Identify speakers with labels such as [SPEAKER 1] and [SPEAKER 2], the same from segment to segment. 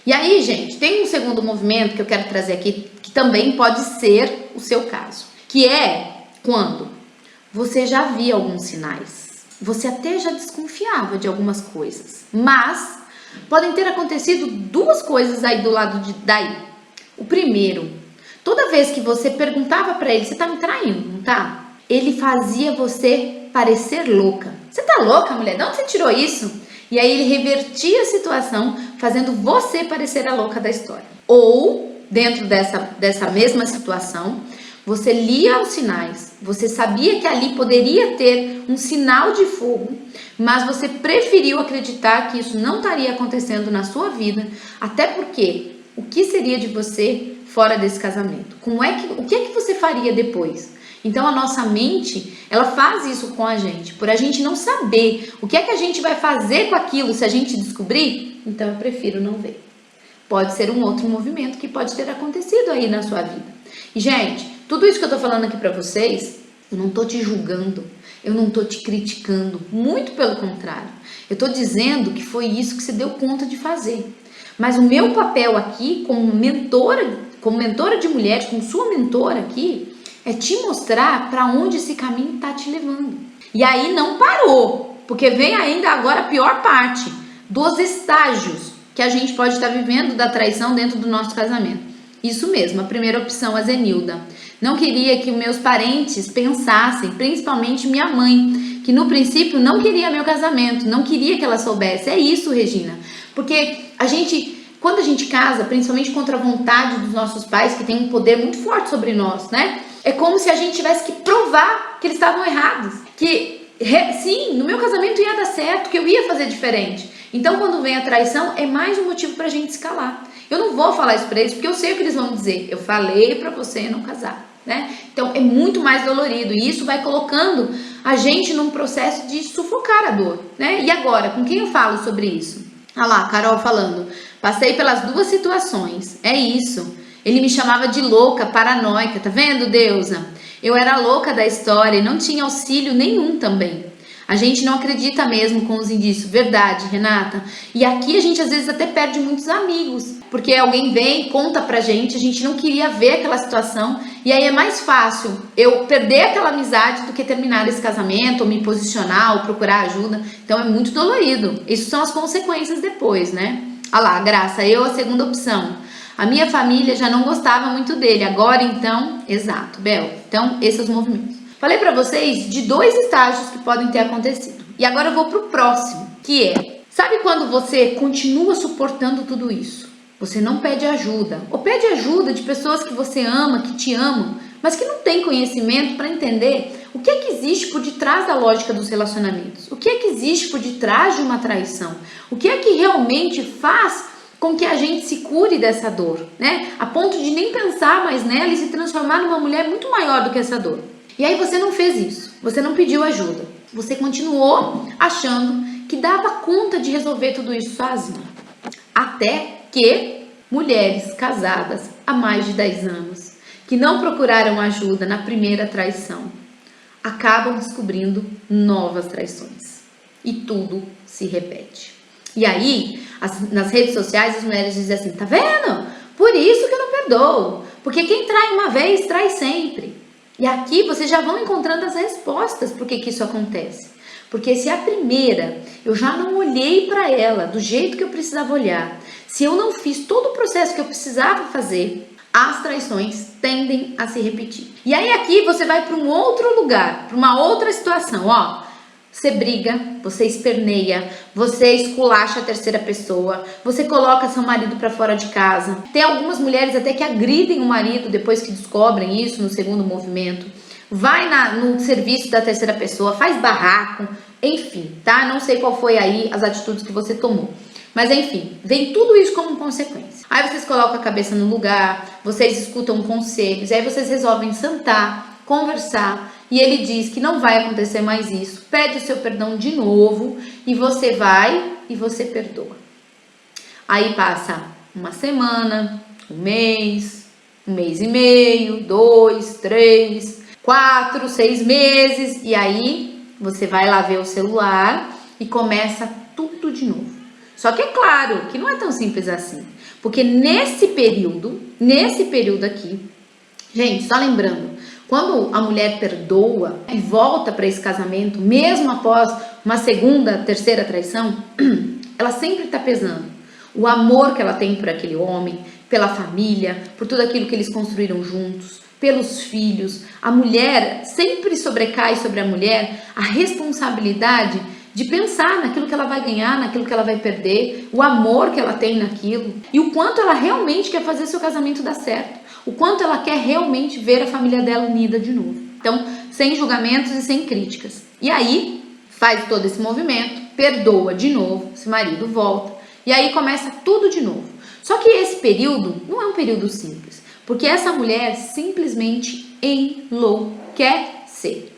[SPEAKER 1] E aí, gente, tem um segundo movimento que eu quero trazer aqui, que também pode ser o seu caso, que é quando você já via alguns sinais, você até já desconfiava de algumas coisas, mas podem ter acontecido duas coisas aí do lado daí. O primeiro, toda vez que você perguntava pra ele, você tá me traindo, não tá? Ele fazia você parecer louca. Você tá louca, mulher? De onde você tirou isso? E aí ele revertia a situação, fazendo você parecer a louca da história. Ou, dentro dessa mesma situação, você lia os sinais, você sabia que ali poderia ter um sinal de fogo, mas você preferiu acreditar que isso não estaria acontecendo na sua vida, até porque o que seria de você fora desse casamento? O que é que você faria depois? Então a nossa mente, ela faz isso com a gente, por a gente não saber o que é que a gente vai fazer com aquilo se a gente descobrir, então eu prefiro não ver. Pode ser um outro movimento que pode ter acontecido aí na sua vida. E gente, tudo isso que eu tô falando aqui pra vocês, eu não tô te julgando, eu não tô te criticando, muito pelo contrário. Eu tô dizendo que foi isso que você deu conta de fazer. Mas o meu papel aqui, como mentora de mulheres, como sua mentora aqui, é te mostrar para onde esse caminho tá te levando. E aí não parou, porque vem ainda agora a pior parte dos estágios que a gente pode estar vivendo da traição dentro do nosso casamento. Isso mesmo, a primeira opção, a Zenilda. Não queria que os meus parentes pensassem, principalmente minha mãe, que no princípio não queria meu casamento, não queria que ela soubesse. É isso, Regina. Porque quando a gente casa, principalmente contra a vontade dos nossos pais, que tem um poder muito forte sobre nós, né? É como se a gente tivesse que provar que eles estavam errados. Sim, no meu casamento ia dar certo, que eu ia fazer diferente. Então, quando vem a traição, é mais um motivo pra gente se calar. Eu não vou falar isso pra eles, porque eu sei o que eles vão dizer. Eu falei pra você não casar, né? Então, é muito mais dolorido. E isso vai colocando a gente num processo de sufocar a dor, né? E agora, com quem eu falo sobre isso? Olha lá, Carol falando. Passei pelas duas situações. É isso. Ele me chamava de louca, paranoica. Tá vendo, Deusa? Eu era louca da história e não tinha auxílio nenhum também. A gente não acredita mesmo com os indícios. Verdade, Renata. E aqui a gente às vezes até perde muitos amigos. Porque alguém vem e conta pra gente, a gente não queria ver aquela situação. E aí é mais fácil eu perder aquela amizade do que terminar esse casamento, ou me posicionar, ou procurar ajuda. Então é muito dolorido. Isso são as consequências depois, né? Olha lá, Graça, eu a segunda opção. A minha família já não gostava muito dele. Agora então, exato, Bel. Então, esses são os movimentos. Falei pra vocês de 2 estágios que podem ter acontecido. E agora eu vou pro próximo, que é... Sabe quando você continua suportando tudo isso? Você não pede ajuda. Ou pede ajuda de pessoas que você ama, que te amam, mas que não tem conhecimento para entender o que é que existe por detrás da lógica dos relacionamentos. O que é que existe por detrás de uma traição. O que é que realmente faz com que a gente se cure dessa dor, né? A ponto de nem pensar mais nela e se transformar numa mulher muito maior do que essa dor. E aí você não fez isso, você não pediu ajuda, você continuou achando que dava conta de resolver tudo isso sozinha. Até que mulheres casadas há mais de 10 anos, que não procuraram ajuda na primeira traição, acabam descobrindo novas traições. E tudo se repete. E aí, nas redes sociais, as mulheres dizem assim, tá vendo? Por isso que eu não perdoo. Porque quem trai uma vez, trai sempre. E aqui vocês já vão encontrando as respostas por que isso acontece. Porque se a primeira, eu já não olhei para ela do jeito que eu precisava olhar, se eu não fiz todo o processo que eu precisava fazer, as traições tendem a se repetir. E aí aqui você vai para um outro lugar, para uma outra situação, ó. Você briga, você esperneia, você esculacha a terceira pessoa, você coloca seu marido para fora de casa. Tem algumas mulheres até que agridem o marido depois que descobrem isso no segundo movimento. Vai no serviço da terceira pessoa, faz barraco, enfim, tá? Não sei qual foi aí as atitudes que você tomou. Mas enfim, vem tudo isso como consequência. Aí vocês colocam a cabeça no lugar, vocês escutam conselhos, aí vocês resolvem sentar, conversar, e ele diz que não vai acontecer mais isso, pede o seu perdão de novo, e você vai e você perdoa. Aí passa uma semana, um mês e meio, 2, 3, 4, 6 meses, e aí você vai lá ver o celular e começa tudo de novo. Só que é claro que não é tão simples assim. Porque nesse período aqui, gente, só lembrando, quando a mulher perdoa e volta para esse casamento, mesmo após uma segunda, terceira traição, ela sempre está pesando o amor que ela tem por aquele homem, pela família, por tudo aquilo que eles construíram juntos, pelos filhos. A mulher sempre sobrecai sobre a mulher a responsabilidade de pensar naquilo que ela vai ganhar, naquilo que ela vai perder, o amor que ela tem naquilo e o quanto ela realmente quer fazer seu casamento dar certo, o quanto ela quer realmente ver a família dela unida de novo. Então, sem julgamentos e sem críticas. E aí, faz todo esse movimento, perdoa de novo, esse marido volta, e aí começa tudo de novo. Só que esse período não é um período simples, porque essa mulher simplesmente enlouquece.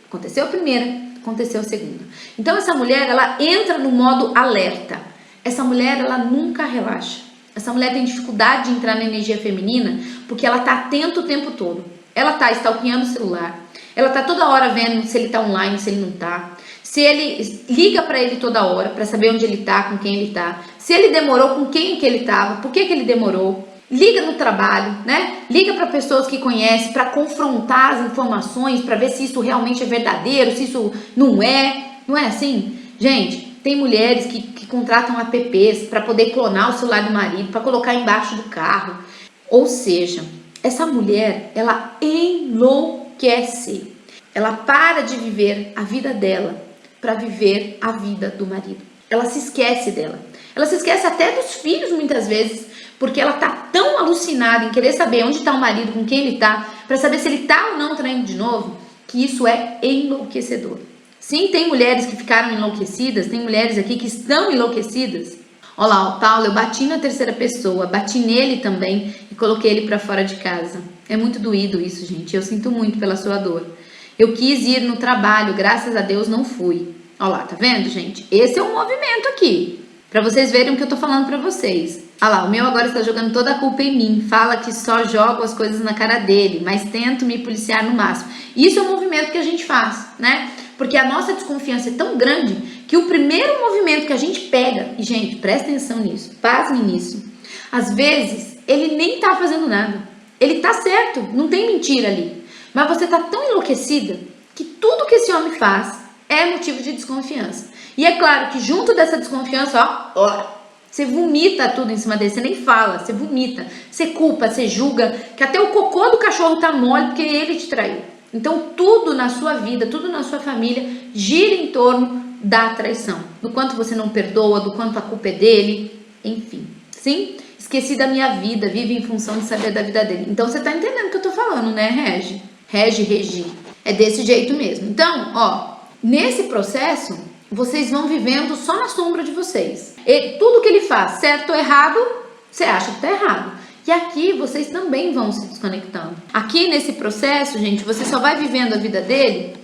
[SPEAKER 1] Aconteceu a primeira, aconteceu a segunda. Então essa mulher, ela entra no modo alerta. Essa mulher, ela nunca relaxa. Essa mulher tem dificuldade de entrar na energia feminina porque ela tá atenta o tempo todo. Ela tá stalkeando o celular. Ela tá toda hora vendo se ele tá online, se ele não tá. Se ele liga para ele toda hora para saber onde ele tá, com quem ele tá. Se ele demorou, com quem que ele tava, por que ele demorou. Liga no trabalho, né? Liga para pessoas que conhece para confrontar as informações, para ver se isso realmente é verdadeiro, se isso não é assim? Gente, tem mulheres que contratam apps para poder clonar o celular do marido, para colocar embaixo do carro. Ou seja, essa mulher, ela enlouquece. Ela para de viver a vida dela para viver a vida do marido. Ela se esquece dela. Ela se esquece até dos filhos muitas vezes, porque ela tá tão alucinada em querer saber onde tá o marido, com quem ele tá, para saber se ele tá ou não traindo de novo, que isso é enlouquecedor. Sim, tem mulheres que ficaram enlouquecidas, tem mulheres aqui que estão enlouquecidas. Olha lá, ó, Paulo, eu bati na terceira pessoa, bati nele também e coloquei ele para fora de casa. É muito doído isso, gente, eu sinto muito pela sua dor. Eu quis ir no trabalho, graças a Deus não fui. Olha lá, tá vendo, gente? Esse é um movimento aqui. Pra vocês verem o que eu tô falando pra vocês. Olha lá, o meu agora está jogando toda a culpa em mim. Fala que só jogo as coisas na cara dele, mas tento me policiar no máximo. Isso é um movimento que a gente faz, né? Porque a nossa desconfiança é tão grande que o primeiro movimento que a gente pega, e gente, presta atenção nisso, pasmem nisso. Às vezes, ele nem tá fazendo nada. Ele tá certo, não tem mentira ali. Mas você tá tão enlouquecida que tudo que esse homem faz é motivo de desconfiança. E é claro que junto dessa desconfiança, ó, você vomita tudo em cima dele, você nem fala, você vomita, você culpa, você julga, que até o cocô do cachorro tá mole porque ele te traiu. Então tudo na sua vida, tudo na sua família gira em torno da traição, do quanto você não perdoa, do quanto a culpa é dele, enfim. Sim? Esqueci da minha vida, vive em função de saber da vida dele. Então você tá entendendo o que eu tô falando, né, Regi? Regi. É desse jeito mesmo. Então, ó, nesse processo, vocês vão vivendo só na sombra de vocês. E tudo que ele faz, certo ou errado, você acha que tá errado. E aqui vocês também vão se desconectando. Aqui nesse processo, gente, você só vai vivendo a vida dele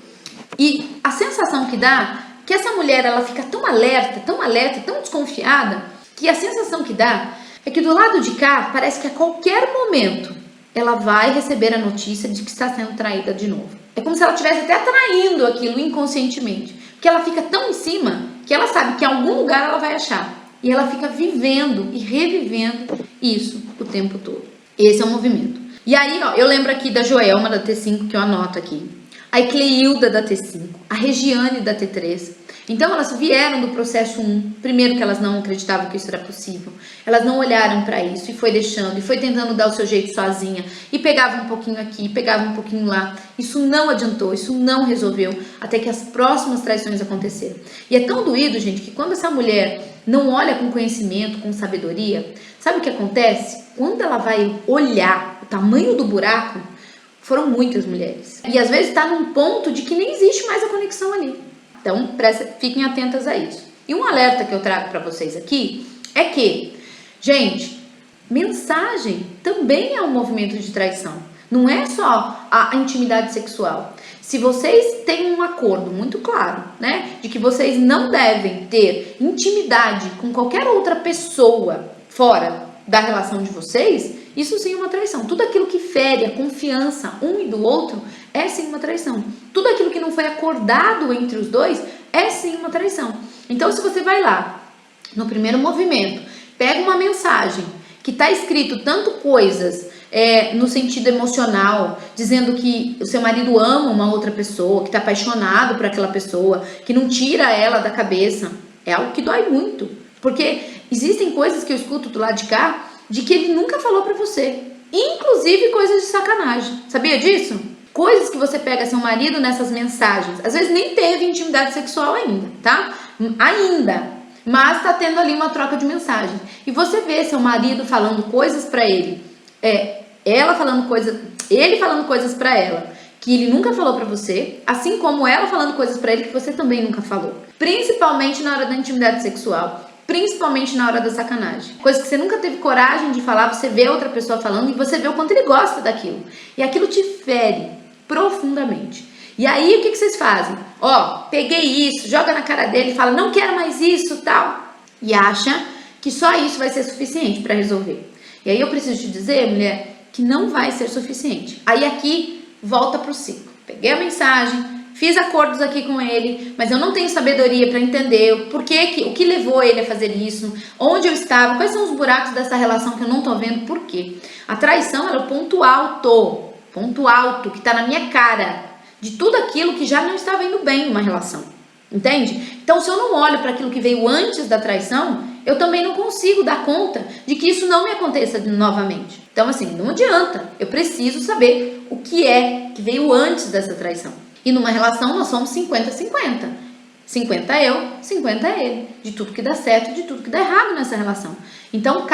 [SPEAKER 1] e a sensação que dá, que essa mulher, ela fica tão alerta, tão desconfiada, que a sensação que dá é que do lado de cá, parece que a qualquer momento ela vai receber a notícia de que está sendo traída de novo. É como se ela estivesse até atraindo aquilo inconscientemente. Porque ela fica tão em cima que ela sabe que em algum lugar ela vai achar. E ela fica vivendo e revivendo isso o tempo todo. Esse é o movimento. E aí, ó, eu lembro aqui da Joelma da T5, que eu anoto aqui. A Ecleilda da T5. A Regiane da T3. Então, elas vieram do processo 1. Primeiro que elas não acreditavam que isso era possível. Elas não olharam para isso e foi deixando. E foi tentando dar o seu jeito sozinha. E pegava um pouquinho aqui, pegava um pouquinho lá. Isso não adiantou, isso não resolveu. Até que as próximas traições aconteceram. E é tão doído, gente, que quando essa mulher não olha com conhecimento, com sabedoria, sabe o que acontece? Quando ela vai olhar o tamanho do buraco, foram muitas mulheres. E às vezes está num ponto de que nem existe mais a conexão ali. Então, fiquem atentas a isso. E um alerta que eu trago para vocês aqui é que, gente, mensagem também é um movimento de traição. Não é só a intimidade sexual. Se vocês têm um acordo muito claro, né, de que vocês não devem ter intimidade com qualquer outra pessoa fora da relação de vocês, isso sim é uma traição. Tudo aquilo que fere a confiança um e do outro é sim uma traição. Tudo aquilo que não foi acordado entre os dois é sim uma traição. Então, se você vai lá no primeiro movimento, pega uma mensagem que está escrito tanto coisas no sentido emocional, dizendo que o seu marido ama uma outra pessoa, que está apaixonado por aquela pessoa, que não tira ela da cabeça, é algo que dói muito. Porque existem coisas que eu escuto do lado de cá, de que ele nunca falou pra você. Inclusive coisas de sacanagem. Sabia disso? Coisas que você pega seu marido nessas mensagens. Às vezes nem teve intimidade sexual ainda, tá? Ainda. Mas tá tendo ali uma troca de mensagens. E você vê seu marido falando coisas pra ele. Ele falando coisas pra ela que ele nunca falou pra você, assim como ela falando coisas pra ele que você também nunca falou. Principalmente na hora da intimidade sexual. Principalmente na hora da sacanagem. Coisa que você nunca teve coragem de falar, você vê outra pessoa falando e você vê o quanto ele gosta daquilo. E aquilo te fere profundamente. E aí o que vocês fazem? Peguei isso, joga na cara dele e fala, não quero mais isso, tal. E acha que só isso vai ser suficiente para resolver. E aí eu preciso te dizer, mulher, que não vai ser suficiente. Aí aqui, volta pro ciclo. Peguei a mensagem, fiz acordos aqui com ele, mas eu não tenho sabedoria para entender o que levou ele a fazer isso, onde eu estava, quais são os buracos dessa relação que eu não tô vendo, por quê? A traição era o ponto alto que está na minha cara, de tudo aquilo que já não estava indo bem numa relação, entende? Então, se eu não olho para aquilo que veio antes da traição, eu também não consigo dar conta de que isso não me aconteça novamente. Então, assim, não adianta, eu preciso saber o que é que veio antes dessa traição. E numa relação nós somos 50-50. 50 eu, 50 ele. De tudo que dá certo, de tudo que dá errado nessa relação. Então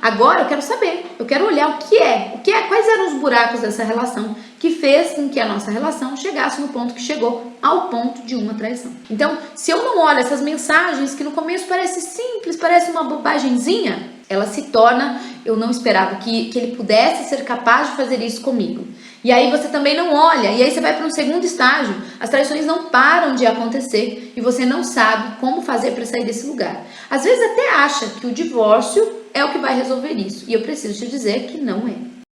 [SPEAKER 1] agora eu quero saber, eu quero olhar o que é, quais eram os buracos dessa relação que fez com que a nossa relação chegasse no ponto que chegou, ao ponto de uma traição. Então, se eu não olho essas mensagens que no começo parece simples, parece uma bobagenzinha, ela se torna, eu não esperava que ele pudesse ser capaz de fazer isso comigo. E aí você também não olha, e aí você vai para um segundo estágio, as traições não param de acontecer e você não sabe como fazer para sair desse lugar. Às vezes até acha que o divórcio é o que vai resolver isso, e eu preciso te dizer que não é.